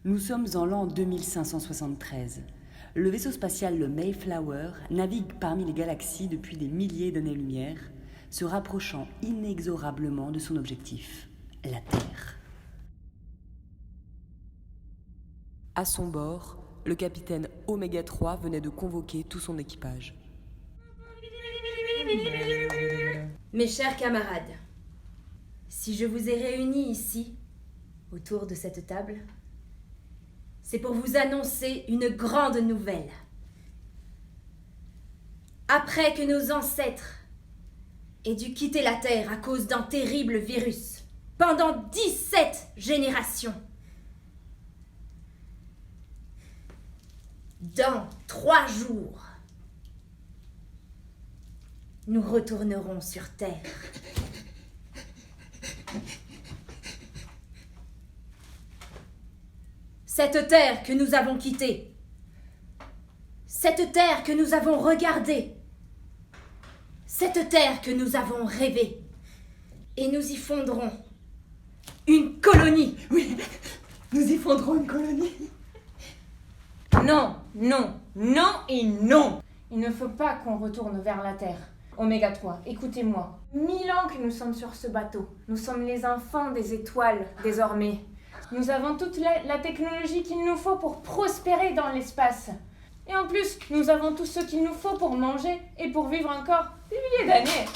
Nous sommes en l'an 2573. Le vaisseau spatial le Mayflower navigue parmi les galaxies depuis des milliers d'années-lumière, se rapprochant inexorablement de son objectif, la Terre. À son bord, le capitaine Oméga 3 venait de convoquer tout son équipage. Mes chers camarades, si je vous ai réunis ici, autour de cette table, c'est pour vous annoncer une grande nouvelle. Après que nos ancêtres aient dû quitter la Terre à cause d'un terrible virus, pendant 17 générations, dans 3 jours, nous retournerons sur Terre. Cette terre que nous avons quittée, cette terre que nous avons regardée, cette terre que nous avons rêvée, et nous y fonderons une colonie. Oui, nous y fonderons une colonie. Non, non, non et non. Il ne faut pas qu'on retourne vers la Terre. Oméga 3, écoutez-moi. 1000 ans que nous sommes sur ce bateau. Nous sommes les enfants des étoiles, désormais. Nous avons toute la technologie qu'il nous faut pour prospérer dans l'espace. Et en plus, nous avons tout ce qu'il nous faut pour manger et pour vivre encore des milliers d'années.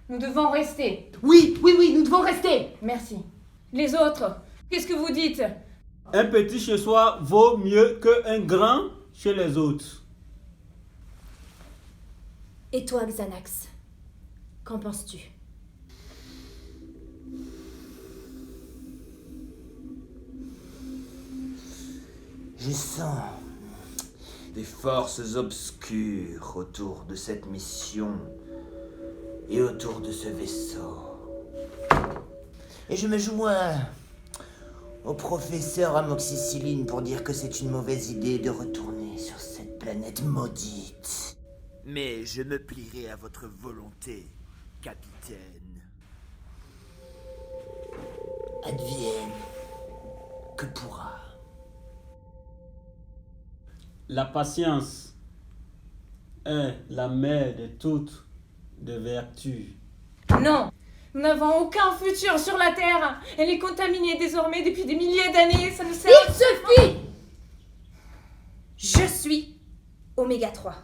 Nous devons rester. Oui, nous devons rester. Merci. Les autres, qu'est-ce que vous dites ? Un petit chez soi vaut mieux qu'un grand chez les autres. Et toi, Xanax, qu'en penses-tu ? Je sens des forces obscures autour de cette mission et autour de ce vaisseau. Et je me joins au professeur Amoxicilline pour dire que c'est une mauvaise idée de retourner sur cette planète maudite. Mais je me plierai à votre volonté, capitaine. Advienne que pourra. La patience est la mère de toutes les vertus. Non, nous n'avons aucun futur sur la Terre. Elle est contaminée désormais depuis des milliers d'années. Ça ne sert à Il suffit ! Je suis Oméga 3.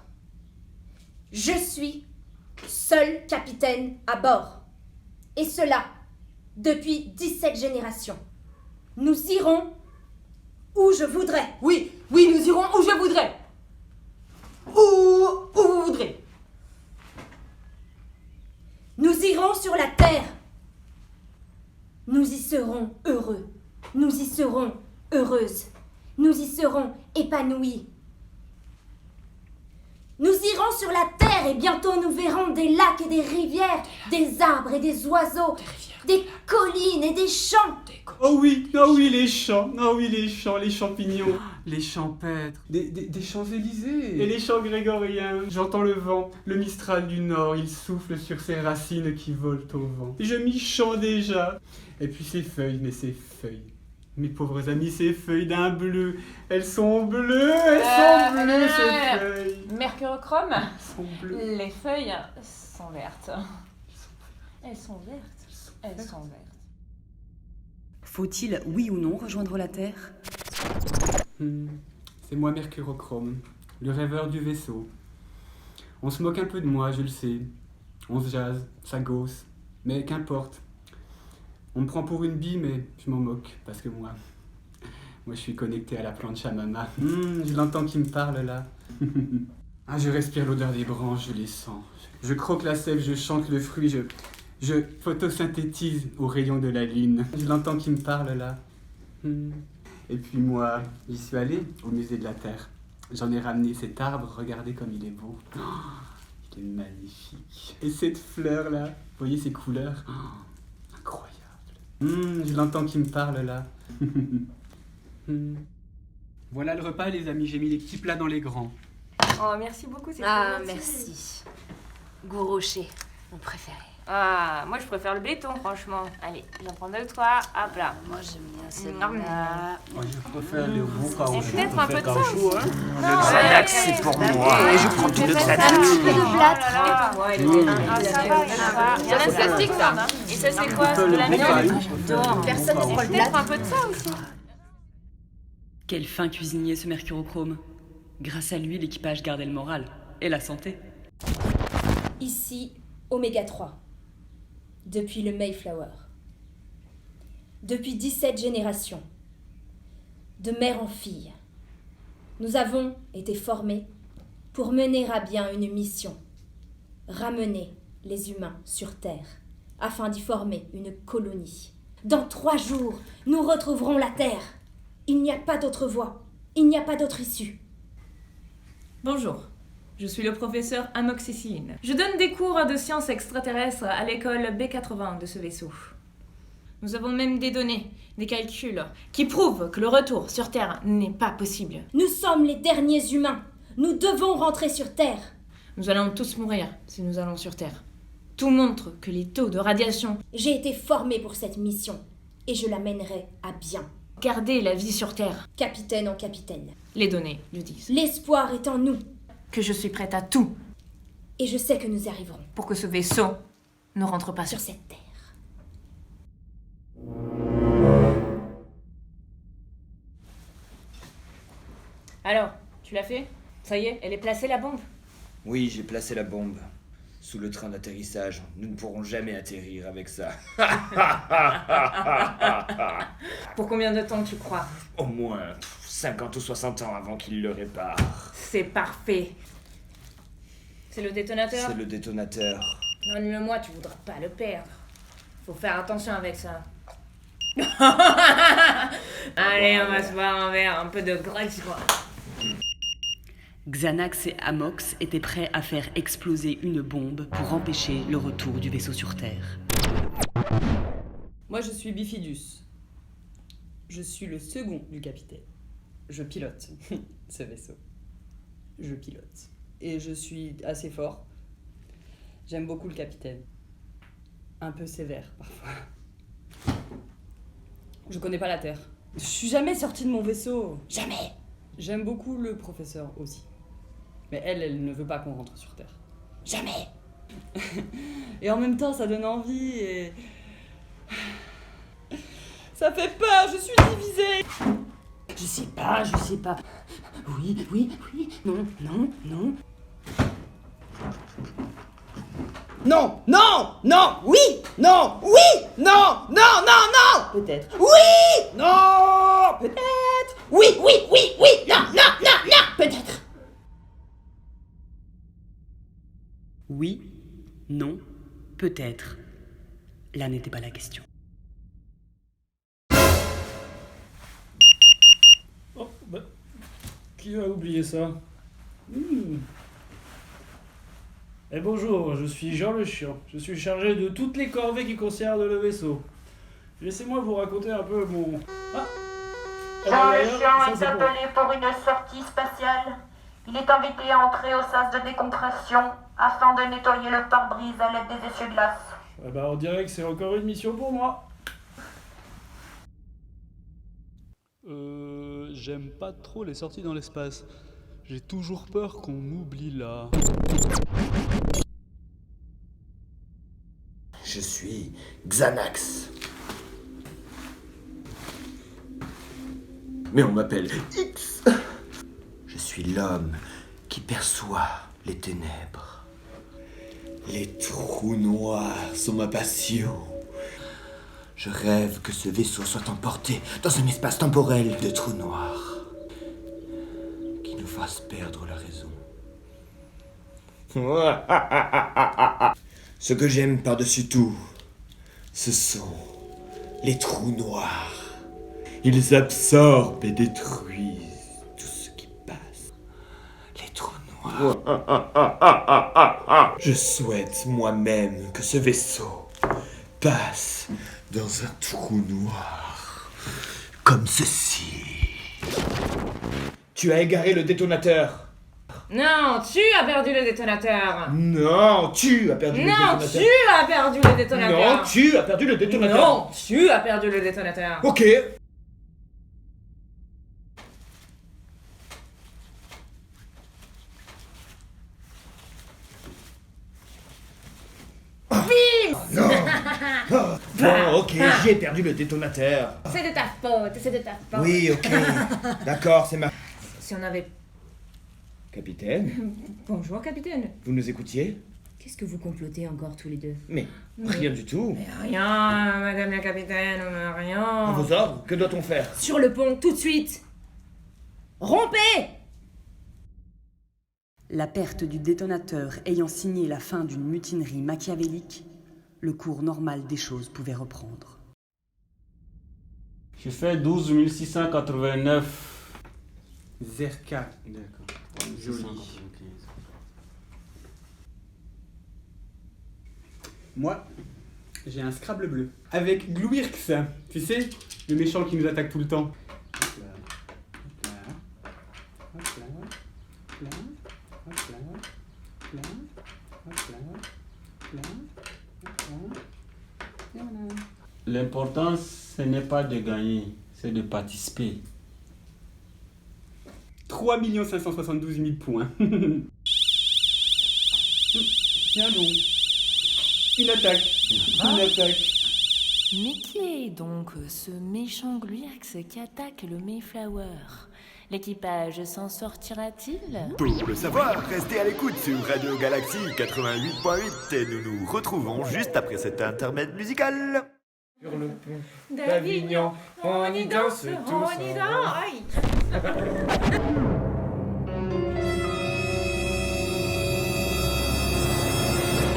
Je suis seul capitaine à bord. Et cela depuis 17 générations. Nous irons où je voudrais. Oui, nous irons où je voudrais. Où vous voudrez. Nous irons sur la terre. Nous y serons heureux. Nous y serons heureuses. Nous y serons épanouis. Nous irons sur la terre et bientôt nous verrons des lacs et des rivières, des arbres et des oiseaux, des collines et des champs. Oh oui, les champs, les champignons, les champêtres, des Champs-Élysées. Et les champs grégoriens. J'entends le vent, le Mistral du Nord, il souffle sur ses racines qui volent au vent. Et je m'y chante déjà. Et puis ces feuilles, mes pauvres amis, ces feuilles d'un bleu, elles sont bleues, ces feuilles. Mercurochrome, Elles sont bleues. les feuilles sont vertes. Elles sont vertes. Faut-il, oui ou non, rejoindre la Terre ? C'est moi Mercurochrome, le rêveur du vaisseau. On se moque un peu de moi, je le sais. On se jase, ça gausse, mais qu'importe. On me prend pour une bille, mais je m'en moque, parce que moi je suis connecté à la plante Chamama. Je l'entends qui me parle là. Je respire l'odeur des branches, je les sens. Je croque la sève, je chante le fruit, je photosynthétise au rayon de la lune. Je l'entends qui me parle là. Et puis moi, j'y suis allé au musée de la Terre. J'en ai ramené cet arbre, regardez comme il est beau. Il est magnifique. Et cette fleur là, vous voyez ces couleurs ? Incroyable. Je l'entends qui me parle là. Voilà le repas les amis, j'ai mis les petits plats dans les grands. Oh, merci beaucoup, c'est Ah, très gentil. merci. Goût rocher, mon préféré. Ah, moi je préfère le béton, franchement. Allez, j'en prends 2 ou 3. Hop là. Moi, j'aime bien celle-là. Moi, je préfère les roues caoutchouc. Et peut-être un peu de ça caoutchouc, hein. Xanax, c'est pour moi. Et je prends tout le Xanax. Ça va. Il y en a de plastique, ça. Et ça, c'est quoi? C'est de l'amiante? Personne ne prend le Peut-être plat. un peu de ça aussi. Quel fin cuisinier ce mercurochrome. Grâce à lui, l'équipage gardait le moral et la santé. Ici, Oméga 3. Depuis le Mayflower. Depuis 17 générations. De mère en fille. Nous avons été formés pour mener à bien une mission. Ramener les humains sur Terre, afin d'y former une colonie. Dans 3 jours, nous retrouverons la Terre. Il n'y a pas d'autre voie. Il n'y a pas d'autre issue. Bonjour, je suis le professeur Amoxicilline. Je donne des cours de sciences extraterrestres à l'école B80 de ce vaisseau. Nous avons même des données, des calculs, qui prouvent que le retour sur Terre n'est pas possible. Nous sommes les derniers humains. Nous devons rentrer sur Terre. Nous allons tous mourir si nous allons sur Terre. Tout montre que les taux de radiation... J'ai été formée pour cette mission et je la mènerai à bien. Garder la vie sur Terre, Capitaine en capitaine. les données le disent. L'espoir est en nous Que je suis prête à tout et je sais que nous y arriverons pour que ce vaisseau ne rentre pas sur sur cette Terre. Alors, tu l'as fait? Ça y est, elle est placée la bombe? Oui, j'ai placé la bombe. Sous le train d'atterrissage. Nous ne pourrons jamais atterrir avec ça. Pour combien de temps tu crois? Au moins 50 ou 60 ans avant qu'il le répare. C'est parfait. C'est le détonateur? C'est le détonateur. Donne-le-moi, tu voudras pas le perdre. Faut faire attention avec ça. Allez, on va se boire un verre, un peu de grâce, quoi. Xanax et Amox étaient prêts à faire exploser une bombe pour empêcher le retour du vaisseau sur Terre. Moi, je suis Bifidus. Je suis le second du capitaine. Je pilote ce vaisseau. Je pilote. Et je suis assez fort. J'aime beaucoup le capitaine. Un peu sévère, parfois. Je connais pas la Terre. Je suis jamais sortie de mon vaisseau. Jamais. J'aime beaucoup le professeur aussi. Mais elle ne veut pas qu'on rentre sur Terre. Jamais. Et en même temps, ça donne envie et... Ça fait peur, je suis divisée. Je sais pas. Oui, non. Non, non, non, oui, non, oui, non, non, non, non. Peut-être. Oui, non, peut-être. Oui, non, peut-être. Oui, non, peut-être. Là n'était pas la question. Oh, bah, qui a oublié ça? Eh bonjour, je suis Jean le Chiant. Je suis chargé de toutes les corvées qui concernent le vaisseau. Laissez-moi vous raconter un peu mon... Ah Jean le d'ailleurs, Chiant ça, est c'est pour- appelé pour une sortie spatiale. Il est invité à entrer au sas de décompression afin de nettoyer le pare-brise à l'aide des essuie-glaces. Eh ben, on dirait que c'est encore une mission pour moi. J'aime pas trop les sorties dans l'espace. J'ai toujours peur qu'on m'oublie là. Je suis Xanax. Mais on m'appelle X. Je suis l'homme qui perçoit les ténèbres. Les trous noirs sont ma passion. Je rêve que ce vaisseau soit emporté dans un espace temporel de trous noirs qui nous fasse perdre la raison. Ce que j'aime par-dessus tout, ce sont les trous noirs. Ils absorbent et détruisent tout ce qui passe. Les trous noirs. Je souhaite moi-même que ce vaisseau passe dans un trou noir. Comme ceci. Tu as égaré le détonateur. Non, tu as perdu le détonateur. Non, tu as perdu le Non, détonateur. tu as perdu le détonateur. Non, tu as perdu le détonateur. Non, tu as perdu le détonateur. Ok. Bim. Non. Bon, ok, j'ai perdu le détonateur. C'est de ta faute, c'est de ta faute. Oui, ok. D'accord, c'est ma... Si on avait... Capitaine, Bonjour, capitaine. vous nous écoutiez? Qu'est-ce que vous complotez encore tous les deux? Mais rien du tout. Mais rien, madame la capitaine, À rien. vos ordres, que doit-on faire? Sur le pont, tout de suite! Rompez! La perte du détonateur ayant signé la fin d'une mutinerie machiavélique, le cours normal des choses pouvait reprendre. Je fais 12 689. Zerka, d'accord. Joli. Moi, j'ai un Scrabble bleu. Avec Gluirx, tu sais, le méchant qui nous attaque tout le temps. Hop là, hop là, hop là, hop là, hop là, hop là, hop là, hop là, et voilà. L'important, ce n'est pas de gagner, c'est de participer. 3 572 000 points. Tiens donc. Une attaque. Une attaque. Mais qui est donc ce méchant Gluirx qui attaque le Mayflower? L'équipage s'en sortira-t-il? Pour le savoir, restez à l'écoute sur Radio Galaxy 88.8 et nous nous retrouvons juste après cet intermède musical. Sur le pont d'Avignon, on y danse tous on y danse.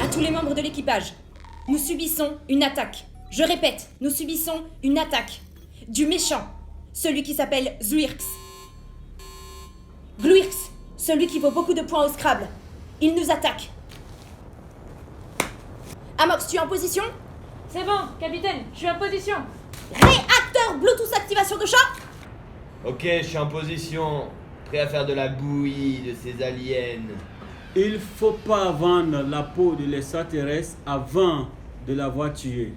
À tous les membres de l'équipage, nous subissons une attaque. Je répète, nous subissons une attaque. Du méchant, celui qui s'appelle Zwirx. Gluirx, celui qui vaut beaucoup de points au Scrabble. Il nous attaque. Amox, tu es en position? C'est bon, capitaine, je suis en position. Réacteur Bluetooth activation de chat. Ok, je suis en position. Prêt à faire de la bouillie de ces aliens. Il faut pas vendre la peau de l'extraterrestre avant de l'avoir tué.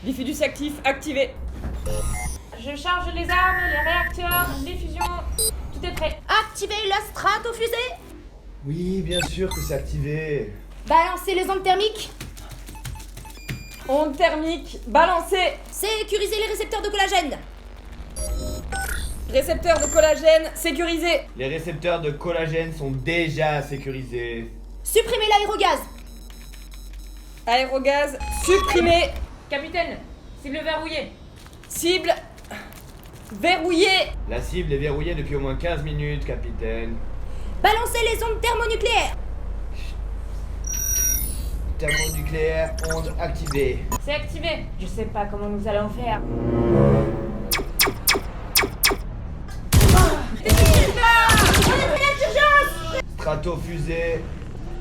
Bifidus actif, activé. Je charge les armes, les réacteurs, les fusions. Tout est prêt. Activez la stratofusée. Oui, bien sûr que c'est activé. Balancez les ondes thermiques. Onde thermique, balancée. Sécurisez les récepteurs de collagène. Récepteur de collagène, sécurisé. Les récepteurs de collagène sont déjà sécurisés. Supprimez l'aérogaz. Aérogaz, supprimé. Capitaine, cible verrouillée. Cible verrouillée. La cible est verrouillée depuis au moins 15 minutes, capitaine. Balancez les ondes thermonucléaires. Thermonucléaire, onde activée. C'est activé. Je sais pas comment nous allons faire. Stratofusée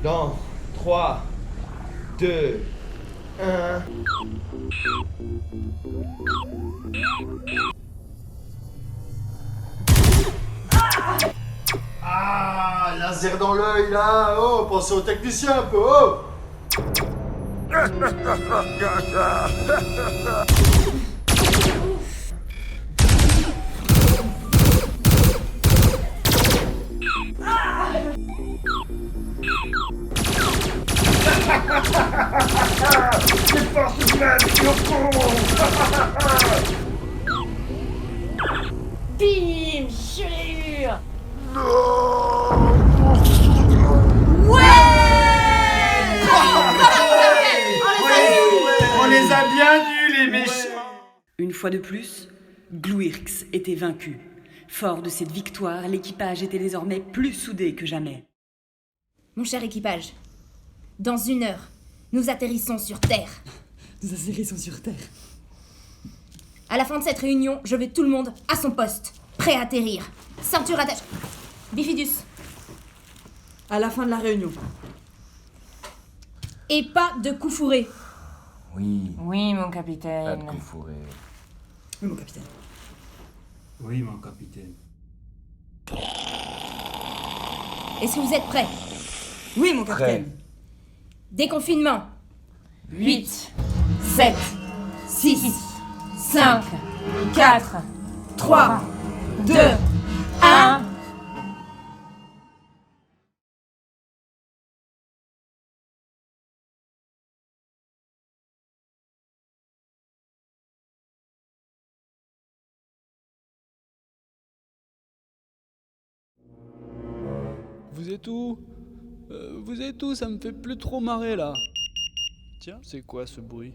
dans 3, 2, 1. Ah, laser dans l'œil là. Oh, pensez aux techniciens un peu. Oh. Les forces humaines qui au fond. Bim, je l'ai eu. On les a bien vus, les méchants. Une fois de plus, Gluirx était vaincu. Fort de cette victoire, l'équipage était désormais plus soudé que jamais. Mon cher équipage, dans 1 heure, nous atterrissons sur Terre. Nous atterrissons sur Terre. À la fin de cette réunion, je veux tout le monde à son poste, prêt à atterrir. Ceinture attachée. Bifidus. À la fin de la réunion. Et pas de coup fourré. Oui, Oui, mon pas capitaine. de coup fourré. Oui, mon capitaine. Oui, mon capitaine. Est-ce que vous êtes prêts? Oui, mon capitaine. Déconfinement. 8, 7, 6, 5, 4, 3, 2, 1. Vous êtes où? Vous êtes où? Ça me fait plus trop marrer là. Tiens, c'est quoi ce bruit?